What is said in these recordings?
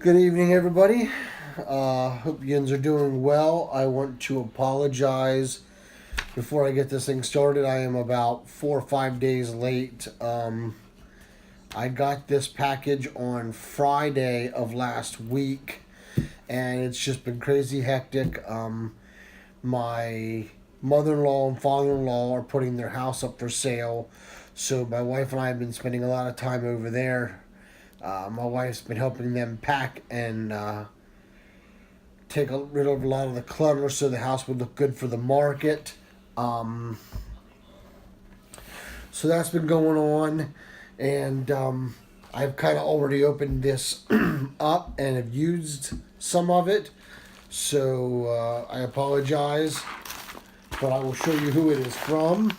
Good evening, everybody. Hope you guys are doing well. I want to apologize before I get this thing started. I am about 4 or 5 days late. I got this package on Friday of last week, and it's just been crazy hectic. My mother-in-law and father-in-law are putting their house up for sale, so my wife and I have been spending a lot of time over there. My wife's been helping them pack and take rid of a lot of the clutter so the house would look good for the market. So that's been going on, and I've kind of already opened this up and have used some of it. So I apologize, but I will show you who it is from.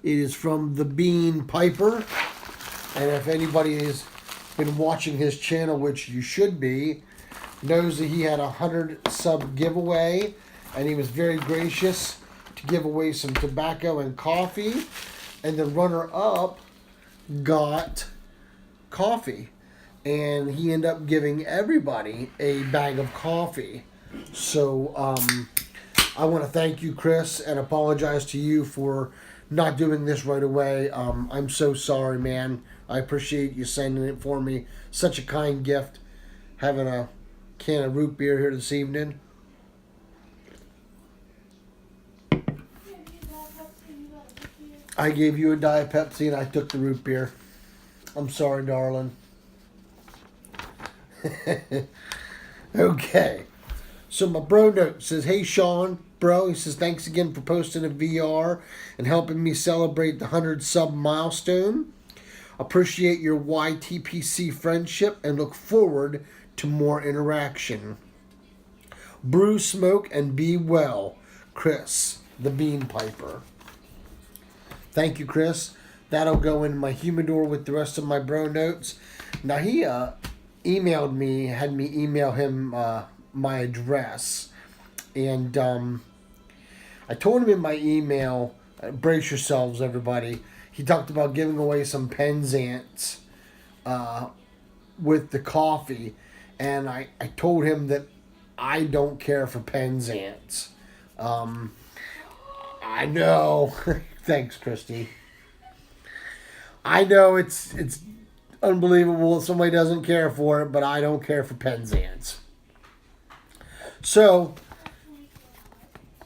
It is from the Bean Piper. And if anybody has been watching his channel, which you should be, knows that he had a 100 sub giveaway, and he was very gracious to give away some tobacco and coffee, and the runner-up got coffee, and he ended up giving everybody a bag of coffee. So I want to thank you, Chris, and apologize to you for not doing this right away. I'm so sorry, man. I appreciate you sending it for me. Such a kind gift. Having a can of root beer here this evening. I gave you a Diet Pepsi and I took the root beer. I'm sorry, darling. Okay. So my bro note says, "Hey Sean, bro," he says, "thanks again for posting a VR and helping me celebrate the 100 sub milestone. Appreciate your YTPC friendship and look forward to more interaction. Brew, smoke, and be well. Chris, the Bean Piper." Thank you, Chris. That'll go in my humidor with the rest of my bro notes. Now, he emailed me, had me email him my address. And I told him in my email, brace yourselves, everybody. He talked about giving away some Penzance with the coffee. And I told him that I don't care for Penzance. I know. Thanks, Christy. I know it's unbelievable if somebody doesn't care for it, but I don't care for Penzance. So,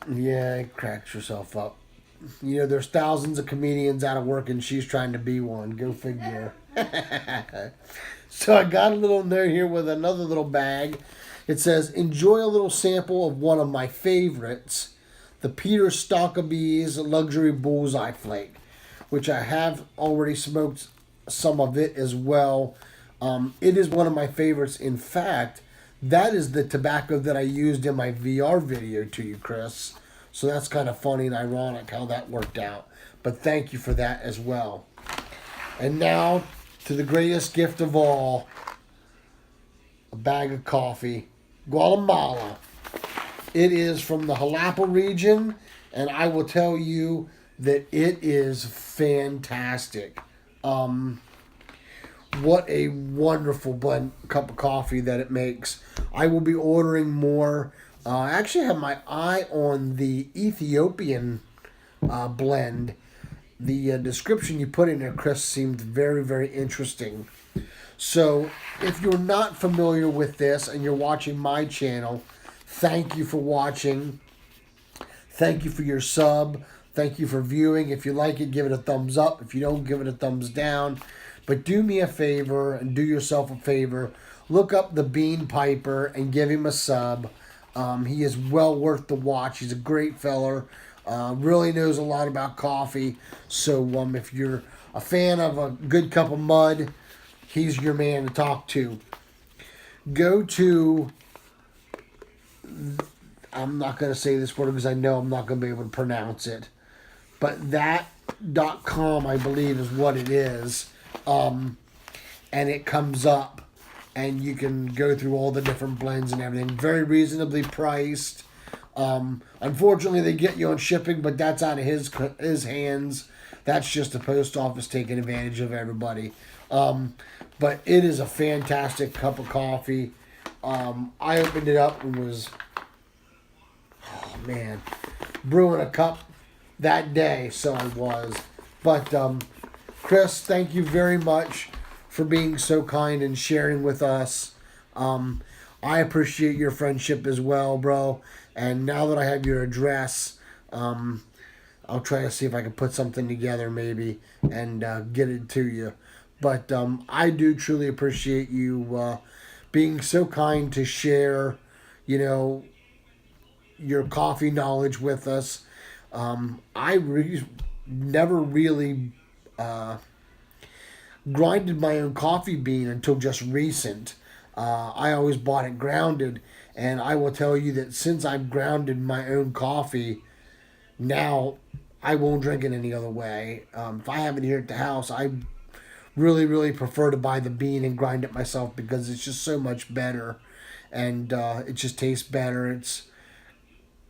yeah, it cracks yourself up. You know, there's thousands of comedians out of work and she's trying to be one. Go figure. So I got a little note here with another little bag. It says, "Enjoy a little sample of one of my favorites, the Peter Stockabees Luxury Bullseye Flake," which I have already smoked some of it as well. It is one of my favorites. In fact, that is the tobacco that I used in my VR video to you, Chris. So that's kind of funny and ironic how that worked out. But thank you for that as well. And now to the greatest gift of all, a bag of coffee. Guatemala. It is from the Jalapa region, and I will tell you that it is fantastic. What a wonderful cup of coffee that it makes. I will be ordering more. I actually have my eye on the Ethiopian blend. The description you put in there, Chris, seemed very, very interesting. So if you're not familiar with this and you're watching my channel, thank you for watching. Thank you for your sub. Thank you for viewing. If you like it, give it a thumbs up. If you don't, give it a thumbs down. But do me a favor and do yourself a favor. Look up the Bean Piper and give him a sub. He is well worth the watch. He's a great feller. Really knows a lot about coffee. So if you're a fan of a good cup of mud, he's your man to talk to. Go to, I'm not going to say this word because I know I'm not going to be able to pronounce it, but that.com, I believe, is what it is. And it comes up, and you can go through all the different blends and everything. Very reasonably priced. Unfortunately, they get you on shipping, but that's out of his hands. That's just the post office taking advantage of everybody. But it is a fantastic cup of coffee. I opened it up and was, oh man, brewing a cup that day. So I was. But Chris, thank you very much for being so kind and sharing with us. I appreciate your friendship as well, bro. And now that I have your address, I'll try to see if I can put something together maybe and get it to you. But I do truly appreciate you being so kind to share, you know, your coffee knowledge with us. Never really grinded my own coffee bean until just recent. I always bought it grounded, and I will tell you that since I've grounded my own coffee, now I won't drink it any other way. If I have it here at the house, I really, really prefer to buy the bean and grind it myself because it's just so much better, and it just tastes better. It's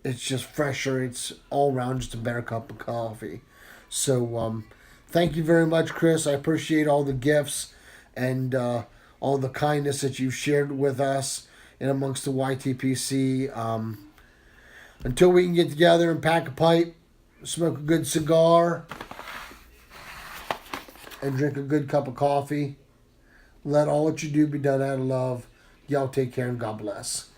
just fresher. It's all around just a better cup of coffee. So thank you very much, Chris. I appreciate all the gifts and all the kindness that you've shared with us and amongst the YTPC. Until we can get together and pack a pipe, smoke a good cigar, and drink a good cup of coffee, let all that you do be done out of love. Y'all take care and God bless.